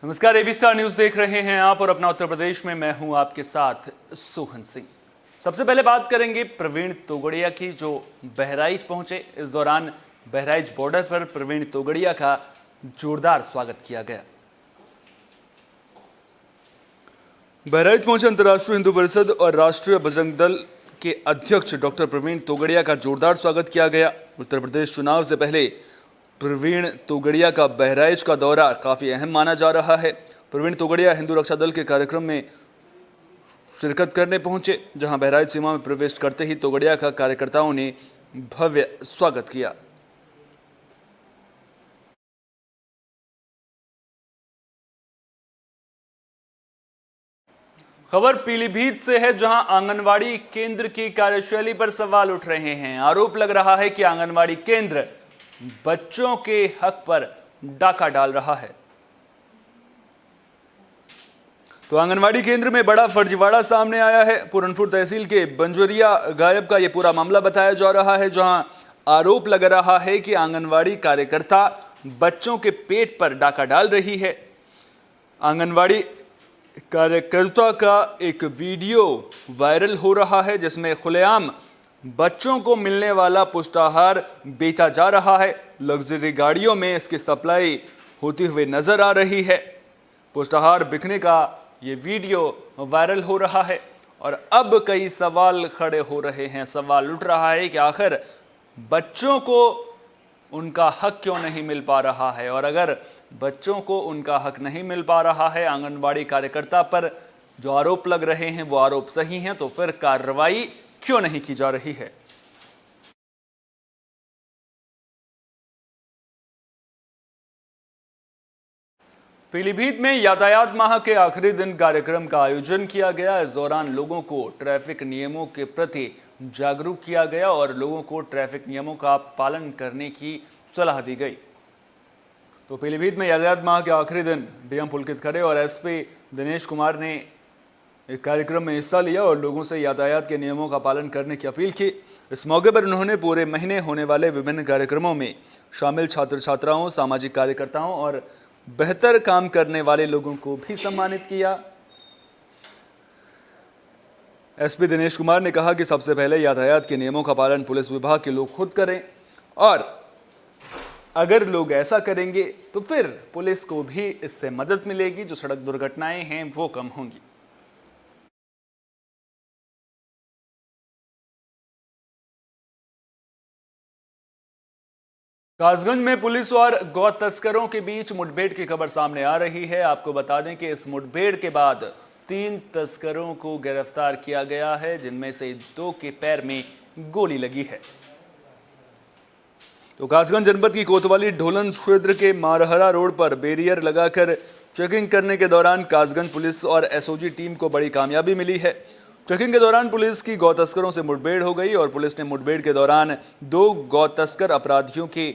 नमस्कार, AB star news देख रहे हैं आप और अपना उत्तर प्रदेश में मैं हूं आपके साथ सोहन सिंह। सबसे पहले बात करेंगे प्रवीण तोगड़िया की, जो बहराइच पहुंचे। इस दौरान बहराइच बॉर्डर पर प्रवीण तोगड़िया का जोरदार स्वागत किया गया। बहराइच पहुंचे अंतर्राष्ट्रीय हिंदू परिषद और राष्ट्रीय बजरंग दल के अध्यक्ष डॉक्टर प्रवीण तोगड़िया का जोरदार स्वागत किया गया। उत्तर प्रदेश चुनाव से पहले प्रवीण तोगड़िया का बहराइच का दौरा काफी अहम माना जा रहा है। प्रवीण तोगड़िया हिंदू रक्षा दल के कार्यक्रम में शिरकत करने पहुंचे, जहां बहराइच सीमा में प्रवेश करते ही तोगड़िया का कार्यकर्ताओं ने भव्य स्वागत किया। खबर पीलीभीत से है, जहां आंगनवाड़ी केंद्र की कार्यशैली पर सवाल उठ रहे हैं। आरोप लग रहा है कि आंगनवाड़ी केंद्र बच्चों के हक पर डाका डाल रहा है। तो आंगनवाड़ी केंद्र में बड़ा फर्जीवाड़ा सामने आया है। पूरनपुर तहसील के बंजोरिया गायब का यह पूरा मामला बताया जा रहा है, जहां आरोप लग रहा है कि आंगनवाड़ी कार्यकर्ता बच्चों के पेट पर डाका डाल रही है। आंगनवाड़ी कार्यकर्ता का एक वीडियो वायरल हो रहा है, जिसमें खुलेआम बच्चों को मिलने वाला पुष्टाहार बेचा जा रहा है। लग्जरी गाड़ियों में इसकी सप्लाई होती हुई नजर आ रही है। पुष्टाहार बिकने का ये वीडियो वायरल हो रहा है और अब कई सवाल खड़े हो रहे हैं। सवाल उठ रहा है कि आखिर बच्चों को उनका हक क्यों नहीं मिल पा रहा है, और अगर बच्चों को उनका हक नहीं मिल पा रहा है, आंगनवाड़ी कार्यकर्ता पर जो आरोप लग रहे हैं वो आरोप सही हैं, तो फिर कार्रवाई क्यों नहीं की जा रही है। पीलीभीत में यातायात माह के आखिरी दिन कार्यक्रम का आयोजन किया गया। इस दौरान लोगों को ट्रैफिक नियमों के प्रति जागरूक किया गया और लोगों को ट्रैफिक नियमों का पालन करने की सलाह दी गई। तो पीलीभीत में यातायात माह के आखिरी दिन डीएम पुलकित खरे और एसपी दिनेश कुमार ने एक कार्यक्रम में हिस्सा लिया और लोगों से यातायात के नियमों का पालन करने की अपील की। इस मौके पर उन्होंने पूरे महीने होने वाले विभिन्न कार्यक्रमों में शामिल छात्र छात्राओं, सामाजिक कार्यकर्ताओं और बेहतर काम करने वाले लोगों को भी सम्मानित किया। एसपी दिनेश कुमार ने कहा कि सबसे पहले यातायात के नियमों का पालन पुलिस विभाग के लोग खुद करें, और अगर लोग ऐसा करेंगे तो फिर पुलिस को भी इससे मदद मिलेगी। जो सड़क दुर्घटनाएं हैं वो कम होंगी। कासगंज में पुलिस और गौ तस्करों के बीच मुठभेड़ की खबर सामने आ रही है। आपको बता दें कि इस मुठभेड़ के बाद 3 तस्करों को गिरफ्तार किया गया है, जिनमें से 2 के पैर में गोली लगी है। तो कासगंज जनपद की कोतवाली ढोलन क्षेत्र के मारहरा रोड पर बैरियर लगाकर चेकिंग करने के दौरान कासगंज पुलिस और एसओजी टीम को बड़ी कामयाबी मिली है। चेकिंग के दौरान पुलिस की गौ तस्करों से मुठभेड़ हो गई और पुलिस ने मुठभेड़ के दौरान 2 गौ तस्कर अपराधियों के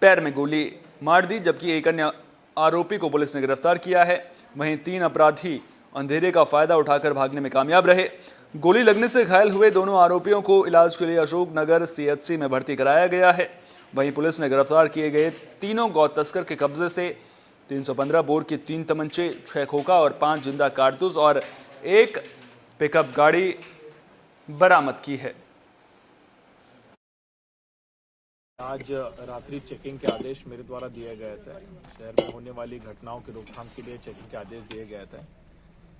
पैर में गोली मार दी, जबकि एक अन्य आरोपी को पुलिस ने गिरफ्तार किया है। वहीं 3 अपराधी अंधेरे का फायदा उठाकर भागने में कामयाब रहे। गोली लगने से घायल हुए दोनों आरोपियों को इलाज के लिए अशोकनगर सीएचसी में भर्ती कराया गया है। वहीं पुलिस ने गिरफ्तार किए गए तीनों गौ तस्कर के कब्जे से 315 बोर की 3 तमंचे, 6 खोखा और 5 जिंदा कारतूस और 1 पिकअप गाड़ी बरामद की है। आज रात्रि चेकिंग के आदेश मेरे द्वारा दिए गए थे। शहर में होने वाली घटनाओं की रोकथाम के लिए चेकिंग के आदेश दिए गए थे।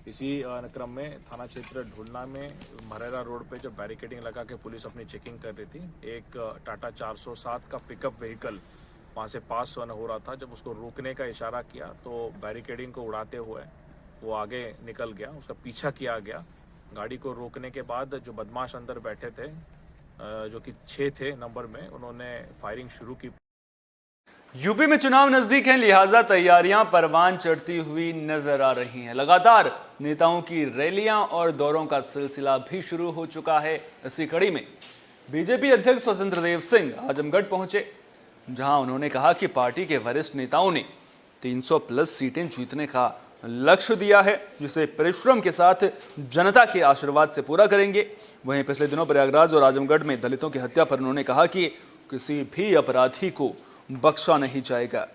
इसी क्रम में थाना क्षेत्र ढूलना में मरेरा रोड पे जो बैरिकेडिंग लगा के पुलिस अपनी चेकिंग कर रही थी, एक टाटा 407 का पिकअप व्हीकल वहाँ से पास हो रहा था। जब उसको रोकने का इशारा किया तो बैरिकेडिंग को उड़ाते हुए वो आगे निकल गया, उसका पीछा किया गया। गाड़ी को रोकने के बाद जो बदमाश अंदर बैठे थे, जो कि 6 थे नंबर में, उन्होंने फायरिंग शुरू की। यूपी में चुनाव नजदीक हैं, लिहाजा तैयारियां परवान चढ़ती हुई नजर आ रही हैं। लगातार नेताओं की रैलियां और दौरों का सिलसिला भी शुरू हो चुका है। इसी कड़ी में बीजेपी अध्यक्ष स्वतंत्र देव सिंह आजमगढ़ पहुंचे, जहां उन्होंने कहा कि पार्टी के वरिष्ठ नेताओं ने 300 प्लस सीटें जीतने का लक्ष्य दिया है, जिसे परिश्रम के साथ जनता के आशीर्वाद से पूरा करेंगे। वहीं पिछले दिनों प्रयागराज और आजमगढ़ में दलितों की हत्या पर उन्होंने कहा कि किसी भी अपराधी को बख्शा नहीं जाएगा।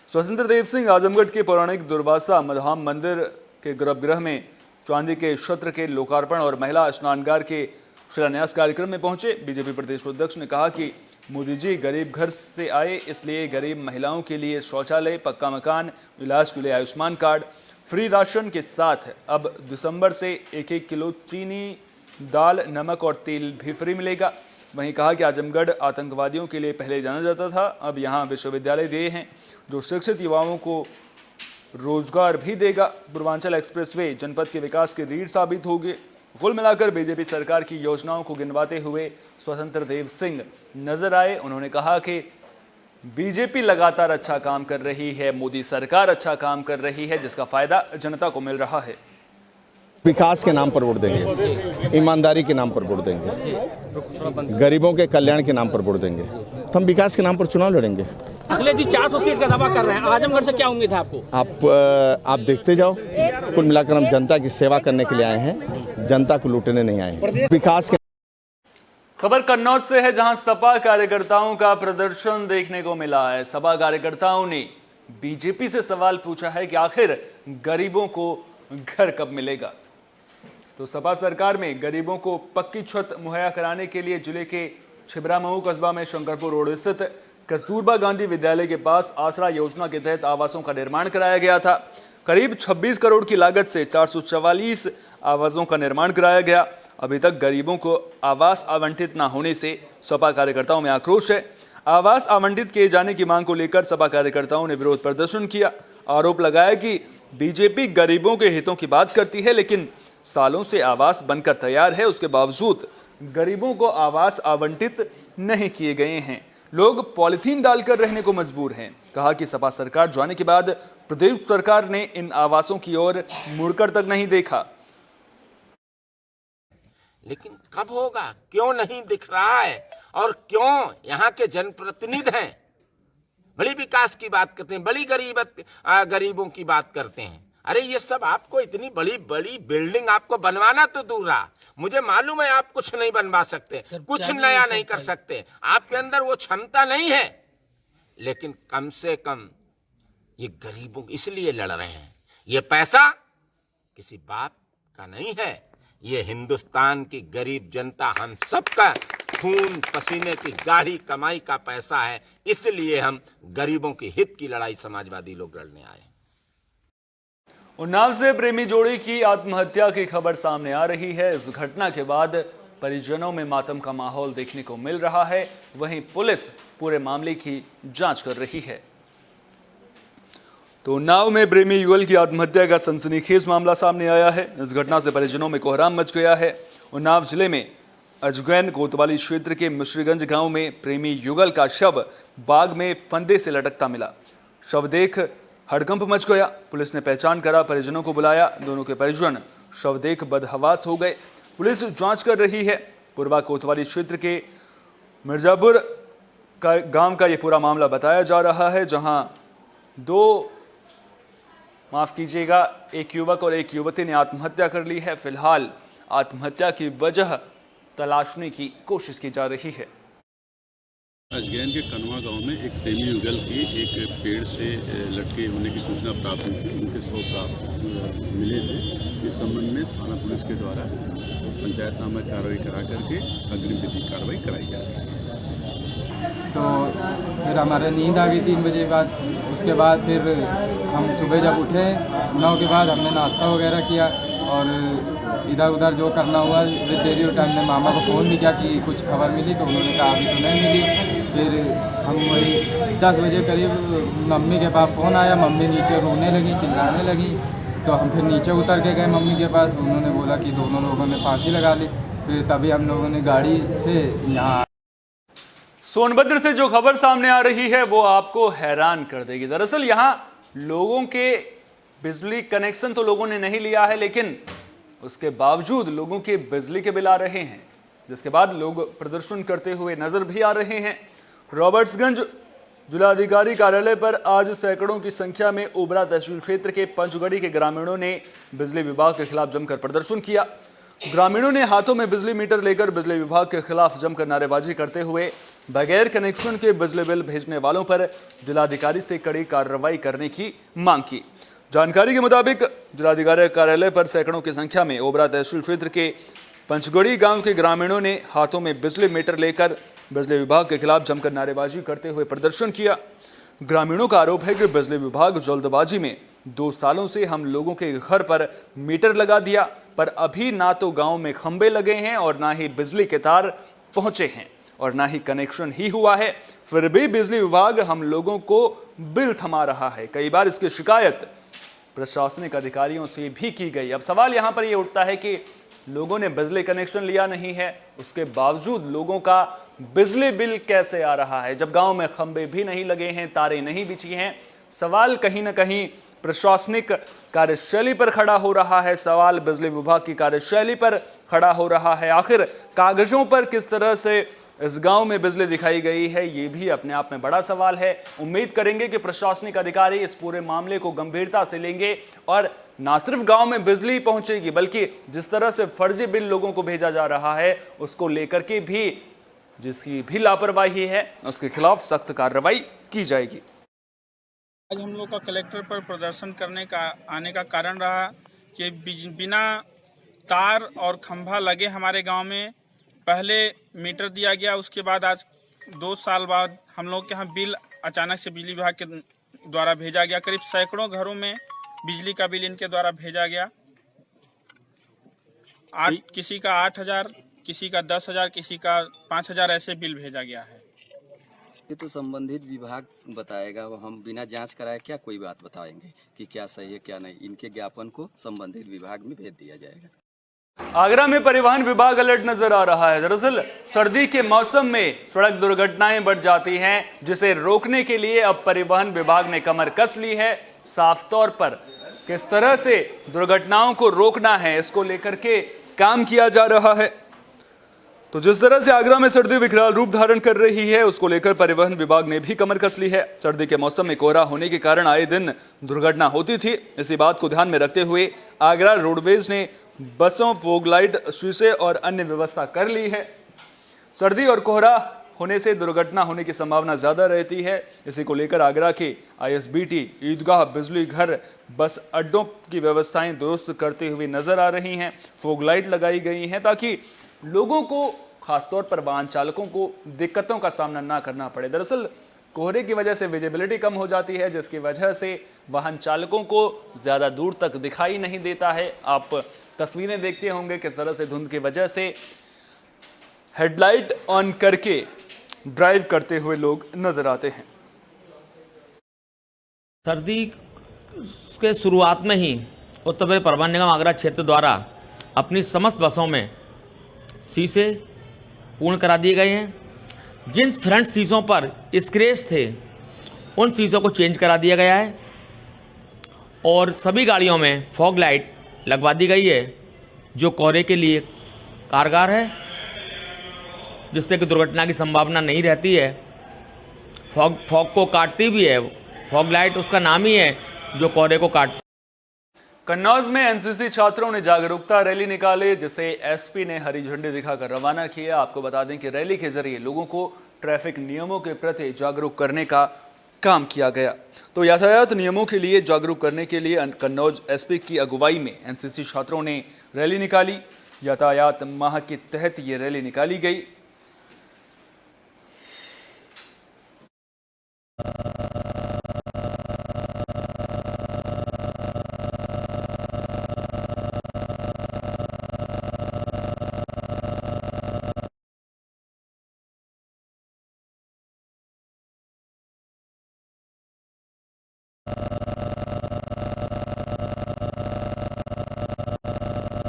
स्वतंत्र देव सिंह आजमगढ़ के पौराणिक दुर्वासा मधाम मंदिर के गर्भगृह में चांदी के छत्र के लोकार्पण और महिला स्नानगार के शिलान्यास कार्यक्रम में पहुंचे। बीजेपी प्रदेश अध्यक्ष ने कहा कि मोदी जी गरीब घर से आए, इसलिए गरीब महिलाओं के लिए शौचालय, पक्का मकान, इलाज के लिए आयुष्मान कार्ड, फ्री राशन के साथ अब दिसंबर से 1-1 किलो चीनी, दाल, नमक और तेल भी फ्री मिलेगा। वहीं कहा कि आजमगढ़ आतंकवादियों के लिए पहले जाना जाता था, अब यहां विश्वविद्यालय दिए हैं जो शिक्षित युवाओं को रोजगार भी देगा। पूर्वांचल एक्सप्रेसवे जनपद के विकास की रीढ़ साबित होगी। कुल मिलाकर बीजेपी सरकार की योजनाओं को गिनवाते हुए स्वतंत्र देव सिंह नजर आए। उन्होंने कहा कि बीजेपी लगातार अच्छा काम कर रही है, मोदी सरकार अच्छा काम कर रही है, जिसका फायदा जनता को मिल रहा है। विकास के नाम पर वोट देंगे, ईमानदारी के नाम पर वोट देंगे, गरीबों के कल्याण के नाम पर वोट देंगे, तो हम विकास के नाम पर चुनाव लड़ेंगे। अखिलेश जी 400 सीट का दावा कर रहे हैं, आजमगढ़ से क्या उम्मीद है आपको? आप देखते जाओ। कुल मिलाकर हम जनता की सेवा करने के लिए आए हैं, जनता को लूटने नहीं आए हैं। विकास के खबर कन्नौज से है, जहां सपा कार्यकर्ताओं का प्रदर्शन देखने को मिला है। सपा कार्यकर्ताओं ने बीजेपी से सवाल पूछा है कि आखिर गरीबों को घर कब मिलेगा। तो सपा सरकार में गरीबों को पक्की छत मुहैया कराने के लिए जिले के छिबरामऊ कस्बा में शंकरपुर रोड स्थित कस्तूरबा गांधी विद्यालय के पास आसरा योजना के तहत आवासों का निर्माण कराया गया था। करीब 26 करोड़ की लागत से 444 आवासों का निर्माण कराया गया। अभी तक गरीबों को आवास आवंटित न होने से सपा कार्यकर्ताओं में आक्रोश है। आवास आवंटित किए जाने की मांग को लेकर सपा कार्यकर्ताओं ने विरोध प्रदर्शन किया। आरोप लगाया कि बीजेपी गरीबों के हितों की बात करती है, लेकिन सालों से आवास बनकर तैयार है, उसके बावजूद गरीबों को आवास आवंटित नहीं किए गए हैं। लोग पॉलिथीन डालकर रहने को मजबूर हैं। कहा कि सपा सरकार जाने के बाद प्रदेश सरकार ने इन आवासों की ओर मुड़कर तक नहीं देखा। लेकिन कब होगा, क्यों नहीं दिख रहा है, और क्यों यहाँ के जनप्रतिनिधि हैं बड़ी विकास की बात करते हैं, बड़ी गरीबों की बात करते हैं। अरे ये सब आपको इतनी बड़ी बड़ी बिल्डिंग आपको बनवाना तो दूर रहा, मुझे मालूम है आप कुछ नहीं बनवा सकते, कुछ नया नहीं कर सकते, आपके अंदर वो क्षमता नहीं है, लेकिन कम से कम ये गरीबों इसलिए लड़ रहे हैं। ये पैसा किसी बाप का नहीं है, ये हिंदुस्तान की गरीब जनता, हम सबका खून पसीने की गाढ़ी कमाई का पैसा है, इसलिए हम गरीबों के हित की लड़ाई समाजवादी लोग लड़ने आए। उन्नाव से प्रेमी जोड़ी की आत्महत्या की खबर सामने आ रही है। इस घटना के बाद परिजनों में मातम का माहौल देखने को मिल रहा है। वहीं पुलिस पूरे मामले की जांच कर रही है। तो उन्नाव में प्रेमी युगल की आत्महत्या का सनसनीखेज मामला सामने आया है। इस घटना से परिजनों में कोहराम मच गया है। उन्नाव जिले में अजगैन कोतवाली क्षेत्र के मिश्रीगंज गांव में प्रेमी युगल का शव बाग में फंदे से लटकता मिला। शव देख हड़कंप मच गया। पुलिस ने पहचान करा, परिजनों को बुलाया। दोनों के परिजन शव देख बदहवास हो गए। पुलिस जांच कर रही है। पूर्वा कोतवाली क्षेत्र के मिर्जापुर का गांव का यह पूरा मामला बताया जा रहा है, जहां एक युवक और एक युवती ने आत्महत्या कर ली है। फिलहाल आत्महत्या की वजह तलाशने की कोशिश की जा रही है। अजगैन के कनवा गांव में एक प्रेमी युगल की एक पेड़ से लटके होने की सूचना प्राप्त हुई थी। उनके शव प्राप्त मिले थे। इस संबंध में थाना पुलिस के द्वारा पंचायतनामा कार्रवाई करा करके अग्रिम विधिक कार्रवाई कराई जा रही है। तो फिर हमारे नींद आ गई 3 बजे बाद। उसके बाद फिर हम सुबह जब उठे 9 के बाद हमने नाश्ता वगैरह किया और इधर उधर जो करना हुआ देरी टाइम ने मामा को फ़ोन भी किया कि कुछ खबर मिली, तो उन्होंने कहा अभी तो नहीं मिली। फिर हम वही 10 बजे करीब मम्मी के पास फ़ोन आया। मम्मी नीचे रोने लगी, चिल्लाने लगी, तो हम फिर नीचे उतर के गए मम्मी के पास। उन्होंने बोला कि दोनों लोगों ने फांसी लगा ली। फिर तभी हम लोगों ने गाड़ी से यहाँ। सोनभद्र से जो खबर सामने आ रही है वो आपको हैरान कर देगी। दरअसल यहाँ लोगों के बिजली कनेक्शन तो लोगों ने नहीं लिया है, लेकिन उसके बावजूद लोगों के बिजली के बिल आ रहे हैं, जिसके बाद लोग प्रदर्शन करते हुए नजर भी आ रहे हैं। रॉबर्ट्सगंज जिलाधिकारी कार्यालय पर आज सैकड़ों की संख्या में ओबरा तहसील क्षेत्र के पंचगढ़ी के ग्रामीणों ने बिजली विभाग के खिलाफ जमकर प्रदर्शन किया। ग्रामीणों ने हाथों में बिजली मीटर लेकर बिजली विभाग के खिलाफ जमकर नारेबाजी करते हुए बगैर कनेक्शन के बिजली बिल भेजने वालों पर जिलाधिकारी से कड़ी कार्रवाई करने की मांग की। जानकारी के मुताबिक जिलाधिकारी कार्यालय पर सैकड़ों की संख्या में ओबरा तहसील क्षेत्र के पंचगड़ी गांव के ग्रामीणों ने हाथों में बिजली मीटर लेकर बिजली विभाग के खिलाफ जमकर नारेबाजी करते हुए प्रदर्शन किया। ग्रामीणों का आरोप है कि बिजली विभाग जल्दबाजी में 2 सालों से हम लोगों के घर पर मीटर लगा दिया, पर अभी ना तो गांव में खंबे लगे हैं और ना ही बिजली के तार पहुंचे हैं और ना ही कनेक्शन ही हुआ है। फिर भी बिजली विभाग हम लोगों को बिल थमा रहा है। कई बार इसकी शिकायत प्रशासनिक अधिकारियों से भी की गई। अब सवाल यहां पर यह उठता है कि लोगों ने बिजली कनेक्शन लिया नहीं है, उसके बावजूद लोगों का बिजली बिल कैसे आ रहा है, जब गांव में खंबे भी नहीं लगे हैं, तारें नहीं बिछी हैं। सवाल कहीं ना कहीं प्रशासनिक कार्यशैली पर खड़ा हो रहा है, सवाल बिजली विभाग की कार्यशैली पर खड़ा हो रहा है। आखिर कागजों पर किस तरह से इस गांव में बिजली दिखाई गई है, ये भी अपने आप में बड़ा सवाल है। उम्मीद करेंगे कि प्रशासनिक अधिकारी इस पूरे मामले को गंभीरता से लेंगे और ना सिर्फ गांव में बिजली पहुंचेगी, बल्कि जिस तरह से फर्जी बिल लोगों को भेजा जा रहा है उसको लेकर के भी जिसकी भी लापरवाही है उसके खिलाफ सख्त कार्रवाई की जाएगी। आज हम लोग का कलेक्टर पर प्रदर्शन करने का आने का कारण रहा कि बिना तार और खंभा लगे हमारे गांव में पहले मीटर दिया गया, उसके बाद आज 2 साल बाद हम लोग के यहाँ बिल अचानक से बिजली विभाग के द्वारा भेजा गया। करीब सैकड़ों घरों में बिजली का बिल इनके द्वारा भेजा गया। किसी का 8,000, किसी का 10,000, किसी का 5,000 ऐसे बिल भेजा गया है। ये तो संबंधित विभाग बताएगा, हम बिना जांच कराए क्या कोई बात बताएंगे कि क्या सही है क्या नहीं। इनके ज्ञापन को संबंधित विभाग में भेज दिया जाएगा। आगरा में परिवहन विभाग अलर्ट नजर आ रहा है। दरअसल सर्दी के मौसम में सड़क दुर्घटनाएं बढ़ जाती हैं, जिसे रोकने के लिए अब परिवहन विभाग ने कमर कस ली है। साफ तौर पर किस तरह से दुर्घटनाओं को रोकना है, इसको लेकर के काम किया जा रहा है। तो जिस तरह से आगरा में सर्दी विकराल रूप धारण कर रही है, उसको लेकर परिवहन विभाग ने भी कमर कस ली है। सर्दी के मौसम में कोहरा होने के कारण आए दिन दुर्घटना होती थी। इसी बात को ध्यान में रखते हुए आगरा रोडवेज ने बसों, फोग लाइट, शीशे और अन्य व्यवस्था कर ली है। सर्दी और कोहरा होने से दुर्घटना होने की संभावना ज्यादा रहती है। इसी को लेकर आगरा के ISBT, ईदगाह, बिजली घर, बस अड्डों की व्यवस्थाएं दुरुस्त करते हुए नजर आ रही हैं। फोग लाइट लगाई गई हैं ताकि लोगों को, खासतौर पर वाहन चालकों को दिक्कतों का सामना ना करना पड़े। दरअसल कोहरे की वजह से विजिबिलिटी कम हो जाती है, जिसकी वजह से वाहन चालकों को ज़्यादा दूर तक दिखाई नहीं देता है। आप तस्वीरें देखते होंगे किस तरह से धुंध की वजह से हेडलाइट ऑन करके ड्राइव करते हुए लोग नजर आते हैं। सर्दी के शुरुआत में ही उत्तर प्रदेश परिवहन निगम आगरा क्षेत्र द्वारा अपनी समस्त बसों में शीशे पूर्ण करा दिए गए हैं। जिन फ्रंट शीशों पर स्क्रैच थे उन शीशों को चेंज करा दिया गया है और सभी गाड़ियों में फॉग लाइट लगवा दी गई है, जो कोहरे के लिए कारगर है, जिससे कि दुर्घटना की संभावना नहीं रहती है। फॉग को काटती भी है, फॉग लाइट उसका नाम ही है जो कोहरे को काटती। कन्नौज में एनसीसी छात्रों ने जागरूकता रैली निकाली, जिसे एसपी ने हरी झंडी दिखाकर रवाना किया। आपको बता दें कि रैली के जरिए लोगों को ट्रैफिक नियमों के प्रति जागरूक करने का काम किया गया। तो यातायात नियमों के लिए जागरूक करने के लिए कन्नौज एसपी की अगुवाई में एनसीसी छात्रों ने रैली निकाली। यातायात माह के तहत ये रैली निकाली गई।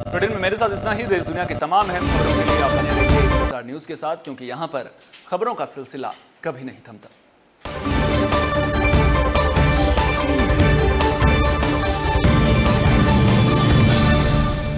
बुलेटिन में मेरे साथ इतना ही। देश दुनिया की तमाम अहम खबरों के लिए आप बने रहिए स्टार न्यूज के साथ, क्योंकि यहां पर खबरों का सिलसिला कभी नहीं थमता।